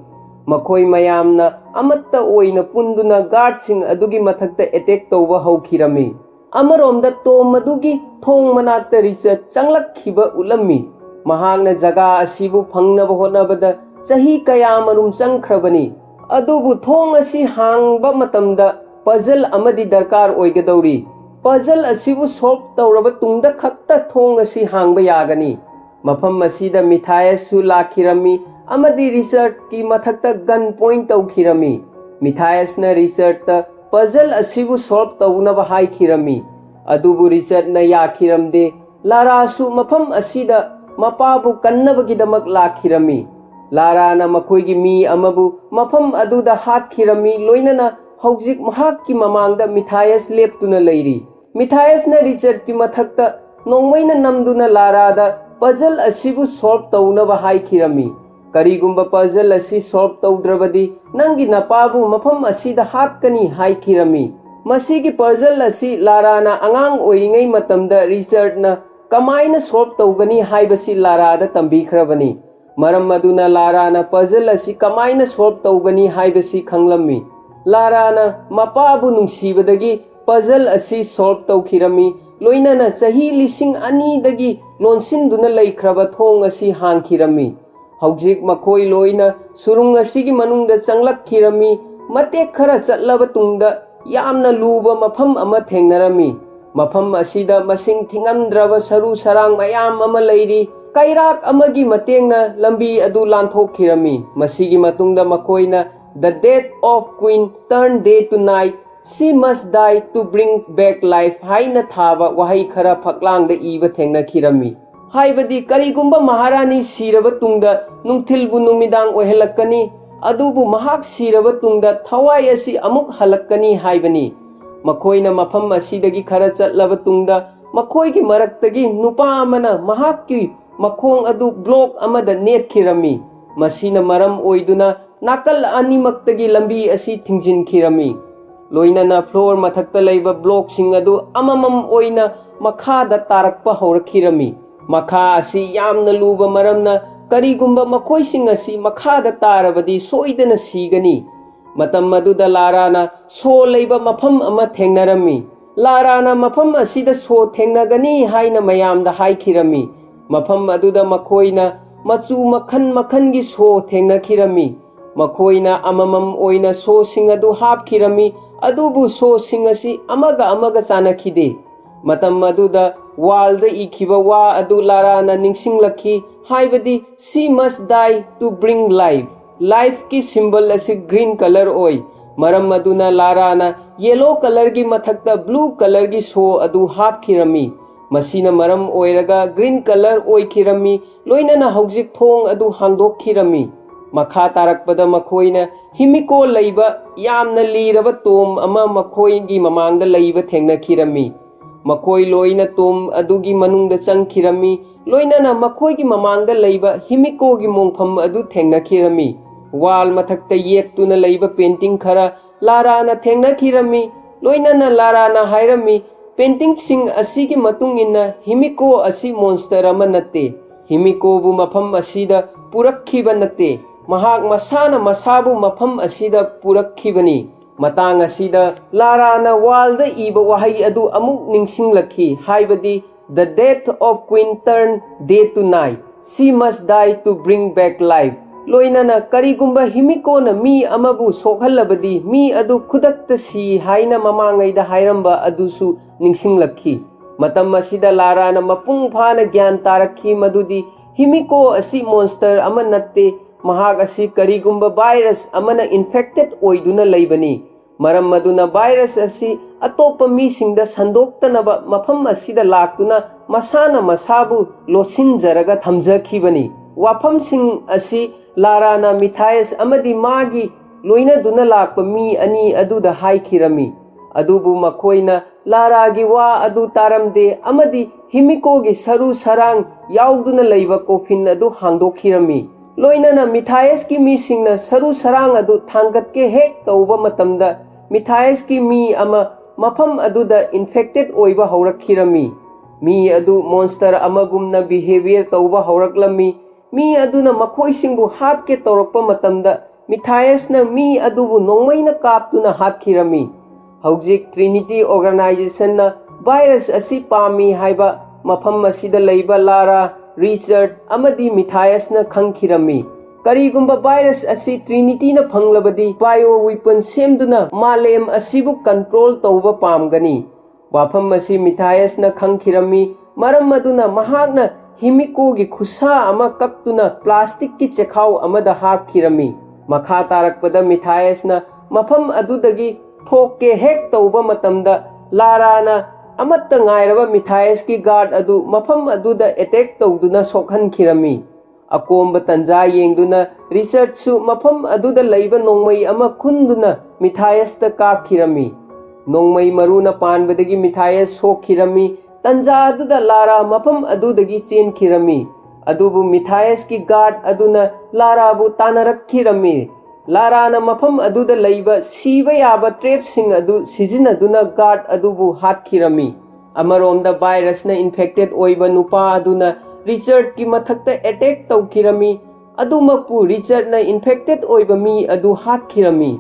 Makhoi mayamna amatta oina punduna guard sing adugi mathakta attack tawba haukhirami. Amaromda tom adugi thong manakta Richard changlakhiba ulammi. Mahakna jaga asibu phangnaba hotnabada chahi kayamarum changkhrabani. Adubu thong asi hangba matamda puzzle amadi darkar oigadawri. Puzzle asibu solve tawraba tungda khakta thong asi hangba yagani. Mafam asida Matthias su lakhirami amadi Richard ki mathakta gun point tawkhirami. Matthias na Richard ta puzzle asibu solve tawunaba haikhirami. Adubu Richard na yakhiramde. Lara su mafam asida mapabu kannabagidamak lakhirami. Lara na makhoigi mi amabu mafam aduda hatkhirami loinana hauzik mahakki mamangda Matthias leptuna leiri. Matthias na Richard ki mathakta nongmaina namduna Lara da puzzle asibu solve tawnaba haikhirami. Karigumba puzzle asi solve tawdrabadi nangi napabu mafam asida hatkani haikhirami. Masigi puzzle asi Lara na angang oiringai matamda Richard na kamaina solve tawgani haibasi Lara da tambikhrabani. Maram maduna Lara na puzzle asi kamaina solve tawgani haibasi khanglammi. Lara na mapabu nungsibadagi puzzle asi solve tawkhirami. Loinana chahi lising ani dagi nonsinduna leikraba thong asi hangkhirami. Haujik makhoi loina surung asigi manungda changlakkhirami. Matek khara chatlaba tungda yamna luba mafam ama thengnarami. Mafam asida masing thingamdraba saru sarang mayam ama leiri. Kairak amagi matengna lambi adu lanthokkhirami. Masigi matungda makoina the death of queen turned day to night. She must die to bring back life haina thaba wahai khara phaklangda iba thengnakhirami. Haibadi karigumba Maharani siraba tungda nungthilbu numidang ohelakani. Adubu mahak siraba tungda thawai asi amuk halakkani haibani. Makoina mafam asidagi khara chatlaba tungda makoigi maraktagi nupa amana mahakki makhong adu block amada netkhirami. Masina maram oiduna nakal animaktagi lambi asi thingjinkhirami. Loinana floor mathakta leiba block sing adu amamam oina makhada tarakpa haurakirami. Makha asi yamna luba maramna karigumba makoising asi makhada tarabadi soidana sigani. Matam maduda Lara na so leiba mafam ama thengnarami. Lara na mafam asida so thengnagani haina mayamda haikhirami. Mafam aduda makoina machu makhan makhangi so thengnakhirami. Makoina amamam oina so singadu hapkhirami. Adubu so singasi amaga chanakhide. Matam maduda walda ikhiba wa adu Lara na ningsinglakhi haibadi she must die to bring life. Life ki symbol asi green color oi. Maram maduna Lara na yellow color gi mathakta blue color gi so adu hapkhirami. Masina maram oiraga green color oikhirami. Loinana haujik thong adu hangdokkhirami. Makha tarakpada makhoina Himiko leiba yamna liraba tom ama makhoi gi mamangda leiba thengnakhirami. ꯃꯈꯣꯏ ꯂꯣꯏꯅ ꯇꯣꯝ ꯑꯗꯨꯒꯤ ꯃꯅꯨꯡꯗ ꯆꯪꯈꯤꯔꯝꯃꯤ ꯂꯣꯏꯅꯅ ꯃꯈꯣꯏꯒꯤ ꯃꯃꯥꯡꯗ ꯂꯩꯕ ꯍꯤꯃꯤꯀꯣꯒꯤ ꯃꯣꯡꯐꯝ ꯑꯗꯨ ꯊꯦꯡꯅꯈꯤꯔꯝꯃꯤ ꯋꯥꯜ ꯃꯊꯛꯇ ꯌꯦꯛꯇꯨꯅ ꯂꯩꯕ ꯄꯦꯟꯇꯤꯡ ꯈꯔ ꯂꯥꯔꯥꯅ ꯊꯦꯡꯅꯈꯤꯔꯝꯃꯤ ꯂꯣꯏꯅꯅ ꯂꯥꯔꯥꯅ ꯍꯥꯏꯔꯝꯃꯤ ꯄꯦꯟꯇꯤꯡꯁꯤꯡ ꯑꯁꯤꯒꯤ ꯃꯇꯨꯡ ꯏꯟꯅ ꯍꯤꯃꯤꯀꯣ ꯑꯁꯤ ꯃꯣꯟꯁꯇꯔ ꯑꯃ ꯅꯠꯇꯦ ꯍꯤꯃꯤꯀꯣꯕु ꯃꯐꯝ ꯑꯁꯤꯗ ꯄꯨꯔꯛꯈꯤꯕ ꯅꯠꯇꯦ ꯃꯍꯥꯛ ꯃꯁꯥꯅ ꯃꯁꯥꯕꯨ ꯃꯐꯝ ꯑꯁꯤꯗ ꯄꯨꯔꯛꯈꯤꯕꯅꯤ ꯃꯇꯥꯡ ꯑꯁꯤꯗ ꯂꯥꯔꯥꯅ ꯋꯥꯜꯗ ꯏꯕ ꯋꯥꯍꯩ ꯑꯗꯨ ꯑꯃꯨꯛ ꯅꯤꯡꯁꯤꯡꯂꯛꯈꯤ ꯍꯥꯏꯕꯗꯤ The death of Queen turned day to night. She must die to bring back life. लोइनना करीगुंबा हिमिकोना मी अमबु सोखल्लबदी मी अदु खुदक्ता सी हाइना ममांगैदा हाइरंबा अदुसु निंगसिंगलक्खी मतम असिदा लाराना मपुंग फाना ज्ञान तारक्खी मदुदी हिमिको असि मॉन्स्टर अमा नत्ते महाग असि करीगुंबा वायरस अमना इन्फेक्टेड ओइदुना लैबनी मरम मदुना वायरस असि अतोप मीसिंगदा संदोक्तनबा मफम असिदा लाक्तुना मसाना मसाबु लोसिंजरगा थमजखिबनी वाफमसिंग असि लाराना मिथायस अमदी मागी लोइनदुना लाक्पा मी अनि अदुदा हाइखिरमी अदुबु मखोइना लारागी वा अदु तारमदे अमदी हिमिकोगी सरु सरांग याउदुना लैबा कोफिन अदु हांगदोखिरमी लोइनना मिथायस की मीसिंगना सरु सरांग अदु थांगतके हेक तौबा मतमदा मिथायस की मी अमा मफम अदुदा इन्फेक्टेड ओइबा हौरखिरमी मी अदु मॉन्स्टर अमगुमना बिहेवियर तौबा हौरक्लमी मी अदुना मखोइसिंगबु हातके तौरक्पा मतमदा मिथायसना मी अदुबु नोंमैना कापतुना हातखिरमी हौजिक ट्रिनिटी ऑर्गेनाइजेशनना वायरस असि पामी हाइबा मफम असिदा लैबा लारा रिचर्ड अमदी मिथायसना खंखिरमी करीगुंबा वायरस असि ट्रिनिटी न फंगलबदी बायो वेपन सेमदुना मालेम असिबु कंट्रोल तौबा पामगनी वाफम असि मिथायसना खंखिरमी मरम मदुना महागना हिमिको की खुसा अमा कक्तुना प्लास्टिक की चेखाव अमदा हापखिरमी मखा तारकपदा मिथायसना मफम अदुदगी थोके हेक तौबा मतमदा लाराना अमत्ता ngairaba मिथायस की गार्ड अदु मफम अदुदा अटैक तौदुना सोखनखिरमी अकोंब तंजा येंगदुना रिसर्च सु मफम अदुदा लैबा नोंमई अमा खुंदुना मिथायस ता कापखिरमी नोंमई मरुना पानबदगी मिथायस सोखिरमी तंजा अदुदा लारा मफम अदुदगी चेनखिरमी अदुबु मिथायस की गार्ड अदुना लाराबु तानरखिरमी लाराना मफम अदुदा लैबा सीबा याबा ट्रैपसिंग अदु सिजिनदुना गार्ड अदुबु हातखिरमी अमरोमदा वायरसना इन्फेक्टेड ओइबा नुपा अदुना रिचर्ड की मथक्ता अटैक तौखिरमी अदुमकपु रिचर्डना इन्फेक्टेड ओइबा मी अदु हातखिरमी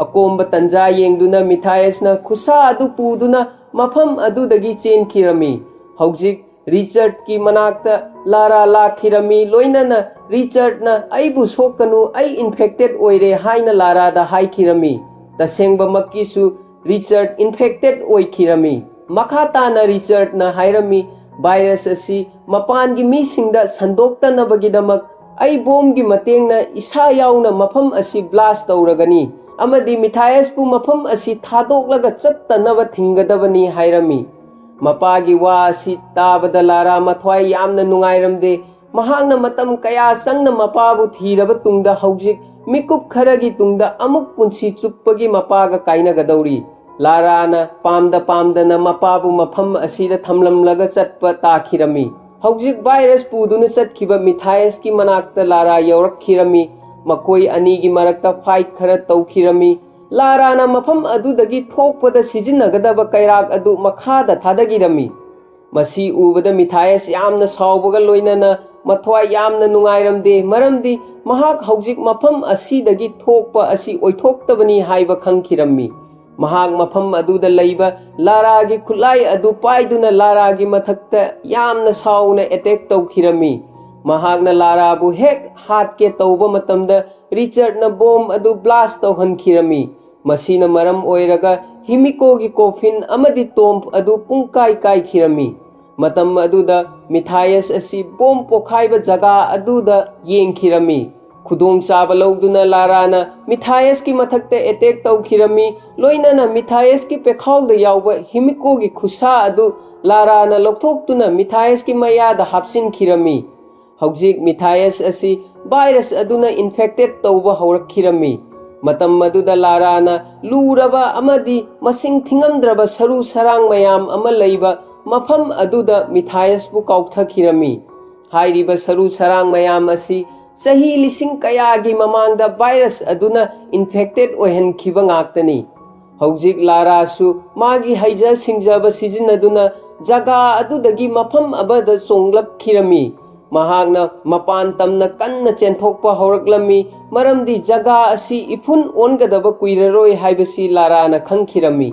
अकोंबा तंजा येंगदुना मिथायसना खुसा अदु पुदुना मफम अदुदगी चेनखिरमी हौजिक रिचर्ड की मनाक्ता लारा लाखिरमी लोइनना रिचर्डना अइबु सोकनु अइ इन्फेक्टेड ओइरे हाइना लारादा हाइखिरमी तसेंगबा मक्कीसु रिचर्ड इन्फेक्टेड ओइखिरमी मखाताना रिचर्डना हाइरमी वायरस असि मपानगी मीसिंगदा संदोक्तनबगिदमक अइ बोमगी मतेंगना इसा याउना मफम असि ब्लास्ट तौरगनी अमदी मिथायसपु मफम असि थादोक्लगा चत्तनबा थिंगदबनी हाइरमी मपागी वा असि ताबदा लारा मथ्वाई यामना नुंगाइरमदे महांगना मतम कया संगना मपाबु थीरबा तुंगदा हौजिक मिकुप खरगी तुंगदा अमुक पुंसी चुप्पगी मपागा काइनगदौरी लाराना पामदना मपाबु मफम असिदा थमलमलगा चटपा ताखिरमी हौजिक वायरस पुदुना चटखिबा मिथायस की मनाक्ता लारा यौरखिरमी मकोई अनीगी मरक्ता फाइट खरा तौखिरमी लाराना मफम अदुदगी थोकपदा सिजिनगदबा कैराक अदु मखादा थादगिरमी मसी उबदा मिथायस यामना सावबगा लोइनना मथ्वाई यामना नुंगाइरमदे मरमदी महाक हौजिक मफम असिदगी थोकपा असि ओइथोक्तबनी हाइबा खंखिरमी महाक मफम अदुदा लैबा लारागी खुलाई अदु पाइदुना लारागी मथक्ता यामना सावना अटैक तौखिरमी महागना लाराबु हेक हातके तौबा मतमदा रिचर्डना बोम अदु ब्लास्ट तौहनखिरमी मसीना मरम ओइरगा हिमिकोगी कोफिन अमदी टोम्प अदु पुंकाई काइखिरमी मतम अदुदा मिथायस असि बोम पोखाइबा जगा अदुदा येंखिरमी खुदोंग चाबा लौदुना लाराना मिथायस की मथक्ते अटैक तौखिरमी लोइनना मिथायस की पेखाउदा याउबा हिमिकोगी खुसा अदु लाराना लौथोक्तुना मिथायस की मयादा हापसिनखिरमी हौजिक मिथायस असि वायरस अदुना इन्फेक्टेड तौबा हौरखिरमी ꯃꯇꯝ ꯃꯗꯨꯗ ꯂꯥꯔꯥꯅ ꯂꯨꯔꯕ ꯑꯃꯗꯤ ꯃꯁꯤꯡ ꯊꯤꯉꯝꯗ꯭ꯔꯕ ꯁꯔꯨ ꯁꯔꯥꯡ ꯃꯌꯥꯝ ꯑꯃ ꯂꯩꯕ ꯃꯐꯝ ꯑꯗꯨꯗ ꯃꯤꯊꯥꯏꯁꯄꯨ ꯀꯥꯎꯊꯈꯤꯔꯝꯃꯤ꯫ ꯍꯥꯏꯔꯤꯕ ꯁꯔꯨ ꯁꯔꯥꯡ ꯃꯌꯥꯝ ꯑꯁꯤ ꯆꯍꯤ ꯂꯤꯁꯤꯡ ꯀꯌꯥꯒꯤ ꯃꯃꯥꯡꯗ ꯚꯥꯏꯔꯁ ꯑꯗꯨꯅ ꯏꯟꯐꯦꯛꯇꯦꯗ ꯑꯣꯏꯍꯟꯈꯤꯕ ꯉꯥꯛꯇꯅꯤ꯫ ꯍꯧꯖꯤꯛ ꯂꯥꯔꯥꯁꯨ ꯃꯥꯒꯤ ꯍꯩꯖ ꯁꯤꯡꯖꯕ ꯁꯤꯖꯤꯟꯅꯗꯨꯅ ꯖꯒꯥ ꯑꯗꯨꯗꯒꯤ ꯃꯐꯝ ꯑꯃꯗ ꯆꯣꯡꯂꯛꯈꯤꯔꯝꯃꯤ꯫ ꯃꯍꯥꯛꯅ ꯃꯄꯥꯟ ꯇꯝꯅ ꯀꯟꯅ ꯆꯦꯟꯊꯣꯛꯄ ꯍꯧꯔꯛꯂꯝꯃꯤ ꯃꯔꯝꯗꯤ ꯖꯒꯥ ꯑꯁꯤ ꯏꯐꯨꯟ ꯑꯣꯟꯒꯗꯕ ꯀꯨꯏꯔꯔꯣꯏ ꯍꯥꯏꯕꯁꯤ ꯂꯥꯔꯥꯅ ꯈꯪꯈꯤꯔꯝꯃꯤ꯫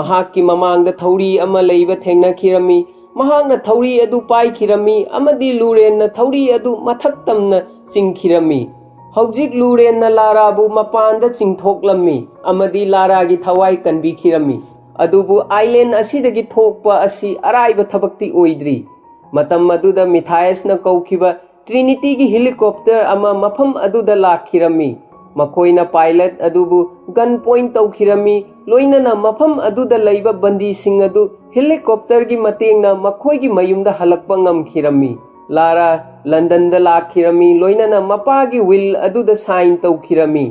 ꯃꯍꯥꯛꯀꯤ ꯃꯃꯥꯡꯗ ꯊꯧꯔꯤ ꯑꯃ ꯂꯩꯕ ꯊꯦꯡꯅꯈꯤꯔꯝꯃꯤ꯫ ꯃꯍꯥꯛꯅ ꯊꯧꯔꯤ ꯑꯗꯨ ꯄꯥꯏꯈꯤꯔꯝꯃꯤ ꯑꯃꯗꯤ ꯂꯨꯔꯦꯟꯅ ꯊꯧꯔꯤ ꯑꯗꯨ ꯃꯊꯛ ꯇꯝꯅ ꯆꯤꯡꯈꯤꯔꯝꯃꯤ꯫ ꯍꯧꯖꯤꯛ ꯂꯨꯔꯦꯟꯅ ꯂꯥꯔꯥꯕꯨ ꯃꯄꯥꯟꯗ ꯆꯤꯡꯊꯣꯛꯂꯝꯃꯤ ꯑꯃꯗꯤ ꯂꯥꯔꯥꯒꯤ ꯊꯋꯥꯏ ꯀꯟꯕꯤꯈꯤꯔꯝꯃꯤ꯫ ꯑꯗꯨꯕꯨ ꯑꯥꯏꯂꯦꯟ ꯑꯁꯤꯗꯒꯤ ꯊꯣꯛꯄ ꯑꯁꯤ ꯑꯔꯥꯏꯕ ꯊꯕꯛꯇꯤ ꯑꯣꯏꯗ꯭ꯔꯤ꯫ ꯃꯇꯝ ꯑꯗꯨꯗ ꯃꯤꯊꯥꯏꯁꯅ ꯀꯧꯈꯤꯕ ꯇ꯭ꯔꯤꯅꯤꯇꯤꯒꯤ ꯍꯦꯂꯤꯀꯣꯞꯇꯔ ꯑꯃ ꯃꯐꯝ ꯑꯗꯨꯗ ꯂꯥꯛꯈꯤꯔꯝꯃꯤ꯫ ꯃꯈꯣꯏꯅ ꯄꯥꯏꯂꯠ ꯑꯗꯨꯕु ꯒꯟ ꯄꯣꯏꯟꯠ ꯇꯧꯈꯤꯔꯝꯃꯤ ꯂꯣꯏꯅꯅ ꯃꯐꯝ ꯑꯗꯨꯗ ꯂꯩꯕ ꯕꯟꯗꯤꯁꯤꯡ ꯑꯗꯨ ꯍꯦꯂꯤꯀꯣꯞꯇꯔꯒꯤ ꯃꯇꯦꯡꯅ ꯃꯈꯣꯏꯒꯤ ꯃꯌꯨꯝꯗ ꯍꯜꯂꯛꯄ ꯉꯝꯈꯤꯔꯝꯃꯤ꯫ ꯂꯥꯔꯥ ꯂꯟꯗꯟꯗ ꯂꯥꯛꯈꯤꯔꯝꯃꯤ ꯂꯣꯏꯅꯅ ꯃꯄꯥꯒꯤ ꯋꯤꯜ ꯑꯗꯨꯗ ꯁꯥꯏꯟ ꯇꯧꯈꯤꯔꯝꯃꯤ꯫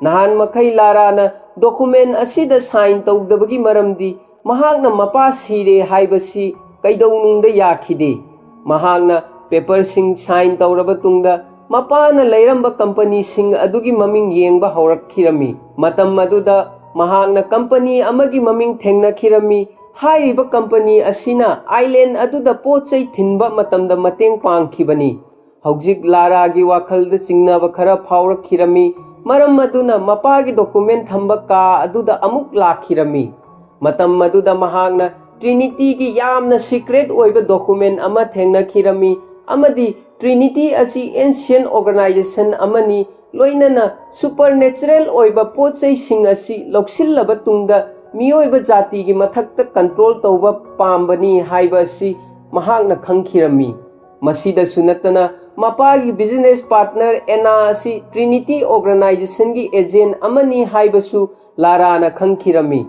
ꯅꯍꯥꯟ ꯃꯈꯩ ꯂꯥꯔꯥꯅ ꯗꯣꯀꯨꯃꯦꯟ ꯑꯁꯤꯗ ꯁꯥꯏꯟ ꯇꯧꯗꯕꯒꯤ ꯃꯔꯝꯗꯤ ꯃꯍꯥꯛꯅ ꯃꯄꯥ ꯁꯤꯔꯦ ꯍꯥꯏꯕꯁꯤ ꯀꯩꯗꯧꯅꯨꯡꯗ ꯌꯥꯈꯤꯗꯦ꯫ ꯃꯍꯥꯛꯅ ꯄꯦꯄꯔꯁꯤꯡ ꯁꯥꯏꯟ ꯇꯧꯔꯕ ꯇꯨꯡꯗ ꯃꯄꯥꯅ ꯂꯩꯔꯝꯕ ꯀꯝꯄꯅꯤꯁꯤꯡ ꯑꯗꯨꯒꯤ ꯃꯃꯤꯡ ꯌꯦꯡꯕ ꯍꯧꯔꯛꯈꯤꯔꯝꯃꯤ꯫ ꯃꯇꯝ ꯑꯗꯨꯗ ꯃꯍꯥꯛꯅ ꯀꯝꯄꯅꯤ ꯑꯃꯒꯤ ꯃꯃꯤꯡ ꯊꯦꯡꯅꯈꯤꯔꯝꯃꯤ꯫ ꯍꯥꯏꯔꯤꯕ ꯀꯝꯄꯅꯤ ꯑꯁꯤꯅ ꯑꯥꯏꯂꯦꯟ ꯑꯗꯨꯗ ꯄꯣꯠꯆꯩ ꯊꯤꯟꯕ ꯃꯇꯝꯗ ꯃꯇꯦꯡ ꯄꯥꯡꯈꯤꯕꯅꯤ꯫ ꯍꯧꯖꯤꯛ ꯂꯥꯔꯥꯒꯤ ꯋꯥꯈꯜꯗ ꯆꯤꯡꯅꯕ ꯈꯔ ꯐꯥꯎꯔꯛꯈꯤꯔꯝꯃꯤ ꯃꯔꯝ ꯑꯗꯨꯅ ꯃꯄꯥꯒꯤ ꯗꯣꯀꯨꯃꯦꯟ ꯊꯝꯕ ꯀꯥ ꯑꯗꯨꯗ ꯑꯃꯨꯛ ꯂꯥꯛꯈꯤꯔꯝꯃꯤ꯫ ꯃꯇꯝ ꯑꯗꯨꯗ ꯃꯍꯥꯛꯅ ꯇ꯭ꯔꯤꯅꯤꯇꯤꯒꯤ ꯌꯥꯝꯅ ꯁꯤꯀ꯭ꯔꯦꯠ ꯑꯣꯏꯕ ꯗꯣꯀꯨꯃꯦꯟ ꯑꯃ ꯊꯦꯡꯅꯈꯤꯔꯝꯃꯤ ꯑꯃꯗꯤ ꯇ꯭ꯔꯤꯅꯤꯇꯤ ꯑꯁꯤ ꯑꯦꯟꯁꯤꯌꯟ ꯑꯣꯔꯒꯅꯥꯏꯖꯦꯁꯟ ꯑꯃꯅꯤ ꯂꯣꯏꯅꯅ ꯁꯨꯄꯔꯅꯦꯆꯔꯦꯜ ꯑꯣꯏꯕ ꯄꯣꯠꯆꯩꯁꯤꯡ ꯑꯁꯤ ꯂꯧꯁꯤꯜꯂꯕ ꯇꯨꯡꯗ ꯃꯤꯑꯣꯏꯕ ꯖꯥꯇꯤꯒꯤ ꯃꯊꯛꯇ ꯀꯟꯇ꯭ꯔꯣꯜ ꯇꯧꯕ ꯄꯥꯝꯕꯅꯤ ꯍꯥꯏꯕ ꯑꯁꯤ ꯃꯍꯥꯛꯅ ꯈꯪꯈꯤꯔꯝꯃꯤ꯫ ꯃꯁꯤꯗꯁꯨ ꯅꯠꯇꯅ ꯃꯄꯥꯒꯤ ꯕꯤꯖꯤꯅꯦꯁ ꯄꯥꯔꯠꯅꯔ ꯑꯦꯅꯥ ꯑꯁꯤ ꯇ꯭ꯔꯤꯅꯤꯇꯤ ꯑꯣꯔꯒꯅꯥꯏꯖꯦꯁꯟꯒꯤ ꯑꯦꯖꯦꯟꯠ ꯑꯃꯅꯤ ꯍꯥꯏꯕꯁꯨ ꯂꯥꯔꯥꯅ ꯈꯪꯈꯤꯔꯝꯃꯤ꯫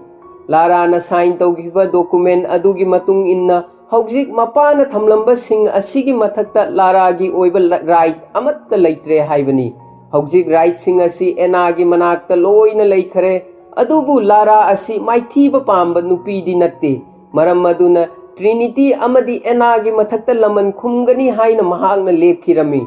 ꯂꯥꯔꯥꯅ ꯁꯥꯏꯟ ꯇꯧꯈꯤꯕ ꯗꯣꯀꯨꯃꯦꯟ ꯑꯗꯨꯒꯤ ꯃꯇꯨꯡ ꯏꯟꯅ ꯍꯧꯖꯤꯛ ꯃꯄꯥꯅ ꯊꯝꯂꯝꯕꯁꯤꯡ ꯑꯁꯤꯒꯤ ꯃꯊꯛꯇ ꯂꯥꯔꯥꯒꯤ ꯑꯣꯏꯕ ꯔꯥꯏꯠ ꯑꯃꯠꯇ ꯂꯩꯇ꯭ꯔꯦ ꯍꯥꯏꯕꯅꯤ꯫ ꯍꯧꯖꯤꯛ ꯔꯥꯏꯠꯁꯤꯡ ꯑꯁꯤ ꯑꯦꯅꯥꯒꯤ ꯃꯅꯥꯛꯇ ꯂꯣꯏꯅ ꯂꯩꯈ꯭ꯔꯦ꯫ ꯑꯗꯨꯕꯨ ꯂꯥꯔꯥ ꯑꯁꯤ ꯃꯥꯏꯊꯤꯕ ꯄꯥꯝꯕ ꯅꯨꯄꯤꯗꯤ ꯅꯠꯇꯦ ꯃꯔꯝ ꯑꯗꯨꯅ ꯇ꯭ꯔꯤꯅꯤꯇꯤ ꯑꯃꯗꯤ ꯑꯦꯅꯥꯒꯤ ꯃꯊꯛꯇ ꯂꯃꯟ ꯈꯨꯝꯒꯅꯤ ꯍꯥꯏꯅ ꯃꯍꯥꯛꯅ ꯂꯦꯞꯈꯤꯔꯝꯃꯤ꯫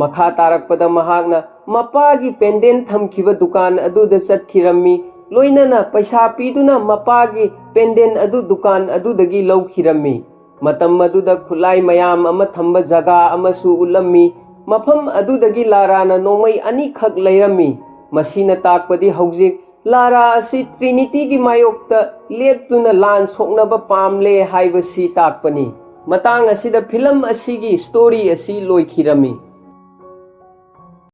ꯃꯈꯥ ꯇꯥꯔꯛꯄꯗ ꯃꯍꯥꯛꯅ ꯃꯄꯥꯒꯤ ꯄꯦꯟꯗꯦꯟ ꯊꯝꯈꯤꯕ ꯗꯨꯀꯥꯟ ꯑꯗꯨꯗ ꯆꯠꯈꯤꯔꯝꯃꯤ ꯂꯣꯏꯅꯅ ꯄꯩꯁꯥ ꯄꯤꯗꯨꯅ ꯃꯄꯥꯒꯤ ꯄꯦꯟꯗꯦꯟ ꯑꯗꯨ ꯗꯨꯀꯥꯟ ꯑꯗꯨꯗꯒꯤ ꯂꯧꯈꯤꯔꯝꯃꯤ꯫ ꯃꯇꯝ ꯑꯗꯨꯗ ꯈꯨꯠꯂꯥꯏ ꯃꯌꯥꯝ ꯑꯃ ꯊꯝꯕ ꯖꯒꯥ ꯑꯃꯁꯨ ꯎꯠꯂꯝꯃꯤ꯫ ꯃꯐꯝ ꯑꯗꯨꯗꯒꯤ ꯂꯥꯔꯥꯅ ꯅꯣꯡꯃꯩ ꯑꯅꯤꯈꯛ ꯂꯩꯔꯝꯃꯤ꯫ ꯃꯁꯤꯅ ꯇꯥꯛꯄꯗꯤ ꯍꯧꯖꯤꯛ ꯂꯥꯔꯥ ꯑꯁꯤ ꯇ꯭ꯔꯤꯅꯤꯇꯤꯒꯤ ꯃꯥꯌꯣꯛꯇ ꯂꯦꯞꯇꯨꯅ ꯂꯥꯟ ꯁꯣꯛꯅꯕ ꯄꯥꯝꯂꯦ ꯍꯥꯏꯕꯁꯤ ꯇꯥꯛꯄꯅꯤ꯫ ꯃꯇꯥꯡ ꯑꯁꯤꯗ ꯐꯤꯂꯝ ꯑꯁꯤꯒꯤ ꯁ꯭ꯇꯣꯔꯤ ꯑꯁꯤ ꯂꯣꯏꯈꯤꯔꯝꯃꯤ꯫